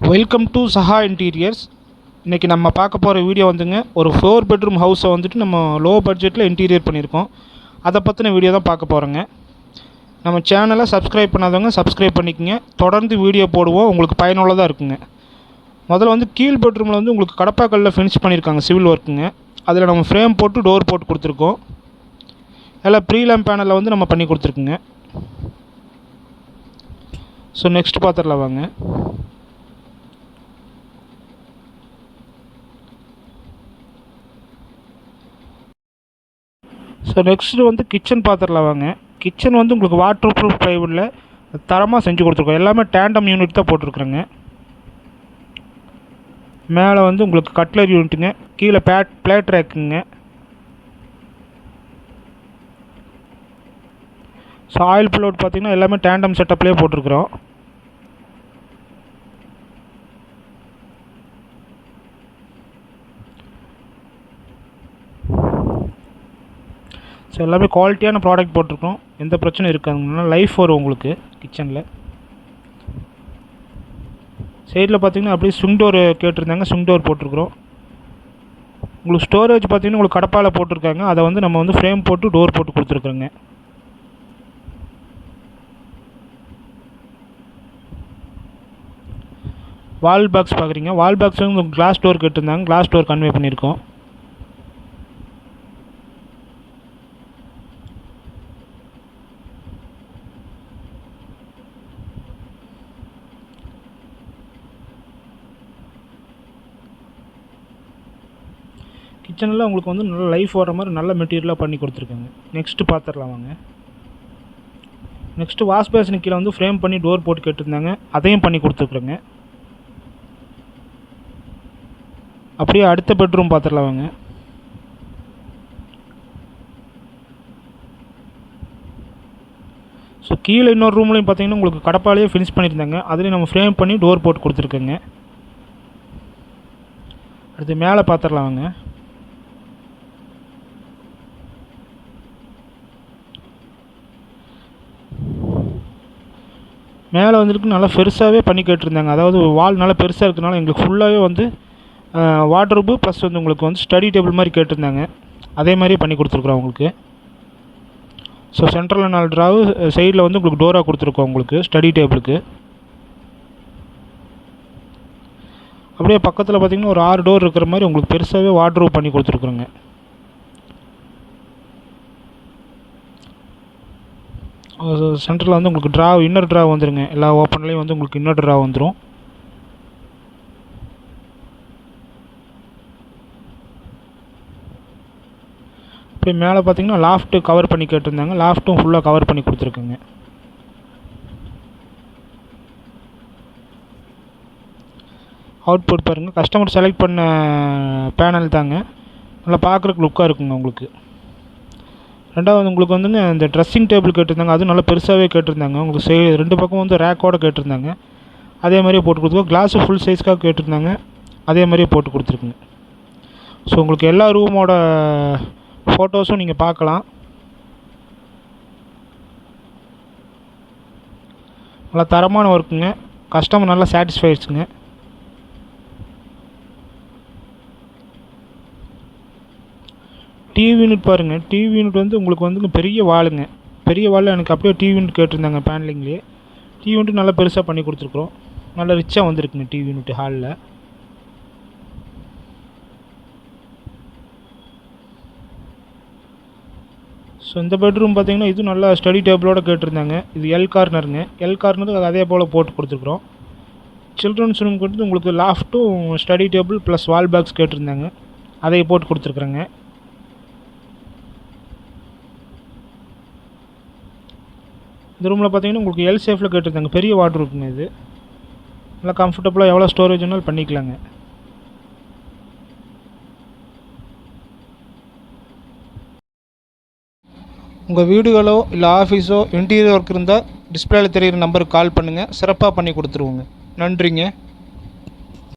Welcome to Saha interiors. இன்றைக்கி நம்ம பார்க்க போகிற வீடியோ வந்துங்க, ஒரு 4 பெட்ரூம் ஹவுஸை வந்துட்டு நம்ம லோ பட்ஜெட்டில் இன்டீரியர் பண்ணியிருக்கோம். அதை பற்றின வீடியோ தான் பார்க்க போகிறோங்க. நம்ம சேனலை சப்ஸ்கிரைப் பண்ணாதவங்க சப்ஸ்கிரைப் பண்ணிக்கோங்க. தொடர்ந்து வீடியோ போடுவோம், உங்களுக்கு பயனுள்ளதாக இருக்குங்க. முதல்ல வந்து கீழ் பெட்ரூமில் வந்து உங்களுக்கு கடப்பாக்கல்லில் ஃபினிஷ் பண்ணியிருக்காங்க, சிவில் ஒர்க்குங்க. அதில் நம்ம ஃப்ரேம் போட்டு டோர் போட்டு கொடுத்துருக்கோம். எல்லாம் ப்ரீலாம் பேனலில் வந்து நம்ம பண்ணி கொடுத்துருக்குங்க. ஸோ நெக்ஸ்ட் பார்த்துடலாம் வாங்க. ஸோ நெக்ஸ்ட்டு வந்து கிச்சன் பார்த்துடலாம் வாங்க. கிச்சன் வந்து உங்களுக்கு வாட்டர் ப்ரூஃப் ப்ளைவுட்டில் தரமாக செஞ்சு கொடுத்துருக்கோம். எல்லாமே டேண்டம் யூனிட் தான் போட்டிருக்குறேங்க. மேலே வந்து உங்களுக்கு கட்லர் யூனிட்டுங்க, கீழே பிளேட் ரேக்குங்க. ஸோ ஆயில் புல்லவுட் பார்த்திங்கன்னா எல்லாமே டேண்டம் செட்டப்லேயே போட்டிருக்குறோம். ஸோ எல்லாமே குவாலிட்டியான ப்ராடக்ட் போட்டிருக்கோம், எந்த பிரச்சனையும் இருக்காதுங்கன்னா லைஃப் வரும் உங்களுக்கு கிச்சனில். சைடில் பார்த்தீங்கன்னா அப்படியே ஸ்விங் டோர் கேட்டிருந்தாங்க, ஸ்விங் டோர் போட்டிருக்குறோம். உங்களுக்கு ஸ்டோரேஜ் பார்த்தீங்கன்னா உங்களுக்கு கடப்பால் போட்டிருக்காங்க, அதை வந்து நம்ம வந்து ஃப்ரேம் போட்டு டோர் போட்டு கொடுத்துருக்குறோங்க. வால் பாக்ஸ் பார்க்குறீங்க, வால் பாக்ஸ் வந்து உங்களுக்கு கிளாஸ் டோர் கேட்டிருந்தாங்க, கிளாஸ் டோர் கன்வே பண்ணியிருக்கோம். கிச்சனில் உங்களுக்கு வந்து நல்ல லைஃப் வர மாதிரி நல்ல மெட்டீரியலாக பண்ணி கொடுத்துருக்காங்க. நெக்ஸ்ட்டு பார்த்துடலாம் வாங்க. நெக்ஸ்ட்டு வாஷ் பேஷனுக்கு கீழே வந்து ஃப்ரேம் பண்ணி டோர் போட்டு கேட்டிருந்தாங்க, அதையும் பண்ணி கொடுத்துருக்குறேங்க. அப்படியே அடுத்த பெட்ரூம் பார்த்துடலாம் வாங்க. ஸோ கீழே இன்னொரு ரூம்லையும் பார்த்தீங்கன்னா உங்களுக்கு கடப்பாலேயே ஃபினிஷ் பண்ணியிருந்தாங்க, அதுலேயும் நம்ம ஃப்ரேம் பண்ணி டோர் போட்டு கொடுத்துருக்கோங்க. அடுத்து மேலே பார்த்துடலாம் வாங்க. மேலே வந்துருக்கு நல்லா பெருசாகவே பண்ணி கேட்டிருந்தாங்க, அதாவது வால் நல்லா பெருசாக இருக்கிறதுனால எங்களுக்கு ஃபுல்லாகவே வந்து வார்ட்ரோபு ப்ளஸ் வந்து உங்களுக்கு வந்து ஸ்டடி டேபிள் மாதிரி கேட்டிருந்தாங்க, அதே மாதிரியே பண்ணி கொடுத்துருக்குறோம் உங்களுக்கு. ஸோ சென்ட்ரலில் 4 ட்ராவு, சைடில் வந்து உங்களுக்கு டோராக கொடுத்துருக்கோம் உங்களுக்கு ஸ்டடி டேபிளுக்கு. அப்படியே பக்கத்தில் பார்த்திங்கன்னா ஒரு 6 டோர் இருக்கிற மாதிரி உங்களுக்கு பெருசாகவே வார்ட்ரோப் பண்ணி கொடுத்துருக்குறோங்க. சென்டரில் வந்து உங்களுக்கு ட்ரா, இன்னர் ட்ரா வந்துடுங்க, எல்லா ஓப்பன்லேயும் வந்து உங்களுக்கு இன்னர் ட்ரா வந்துடும். அப்படி மேலே பார்த்தீங்கன்னா லாஃப்ட்டு கவர் பண்ணி கேட்டிருந்தாங்க, லாஃப்ட்டும் ஃபுல்லாக கவர் பண்ணி கொடுத்துருக்குங்க. அவுட்புட் பாருங்கள், கஸ்டமர் செலக்ட் பண்ண பேனல் தாங்க, நல்லா பார்க்குறக்கு லுக்காக இருக்குங்க உங்களுக்கு. ரெண்டாவது உங்களுக்கு வந்துங்க இந்த ட்ரெஸ்ஸிங் டேபிள் கேட்டிருந்தாங்க, அதுவும் நல்லா பெருசாகவே கேட்டிருந்தாங்க உங்களுக்கு. 2 பக்கம் வந்து ரேக்கோடு கேட்டிருந்தாங்க, அதே மாதிரியே போட்டு கொடுத்துருக்கோம். கிளாஸு ஃபுல் சைஸ்க்காக கேட்டிருந்தாங்க, அதே மாதிரியே போட்டு கொடுத்துருக்குங்க. ஸோ உங்களுக்கு எல்லா ரூமோட ஃபோட்டோஸும் நீங்கள் பார்க்கலாம். நல்லா தரமான ஒர்க்குங்க, கஸ்டமர் நல்லா சாட்டிஸ்ஃபைட்ஸுங்க. டிவி யூனிட் பாருங்கள், டிவி யூனிட் வந்து உங்களுக்கு வந்து பெரிய வாளுங்க, பெரிய வாலில் எனக்கு அப்படியே டிவி யூனிட் கேட்டிருந்தாங்க பேனலிங்லேயே. டிவி யூனிட் நல்லா பெருசாக பண்ணி கொடுத்துருக்குறோம், நல்லா ரிச்சாக வந்துருக்குங்க டிவி யூனிட் ஹாலில். ஸோ இந்த பெட்ரூம் பார்த்தீங்கன்னா இது நல்லா ஸ்டடி டேபிளோடு கேட்டிருந்தாங்க, இது எல் கார்னருங்க, எல் கார்னருக்கு அதே போல் போட்டு கொடுத்துருக்குறோம். சில்ட்ரன்ஸ் ரூம் வந்து உங்களுக்கு லாஃப்ட்டும் ஸ்டடி டேபிள் ப்ளஸ் வால் பாக்ஸ் கேட்டிருந்தாங்க, அதை போட்டு கொடுத்துருக்குறேங்க. இந்த ரூமில் பார்த்தீங்கன்னா உங்களுக்கு எல் சேஃபில் கேட்டிருந்தாங்க, பெரிய வாட்டர் இருக்குங்க, இது நல்லா கம்ஃபர்டபுளாக எவ்வளோ ஸ்டோரேஜ் வேணாலும் பண்ணிக்கலாங்க. உங்கள் வீடுகளோ இல்லை ஆஃபீஸோ இன்டீரியர் ஒர்க் இருந்தால் டிஸ்பிளேயில் தெரிகிற நம்பருக்கு கால் பண்ணுங்கள், சிறப்பாக பண்ணி கொடுத்துருவோங்க. நன்றிங்க.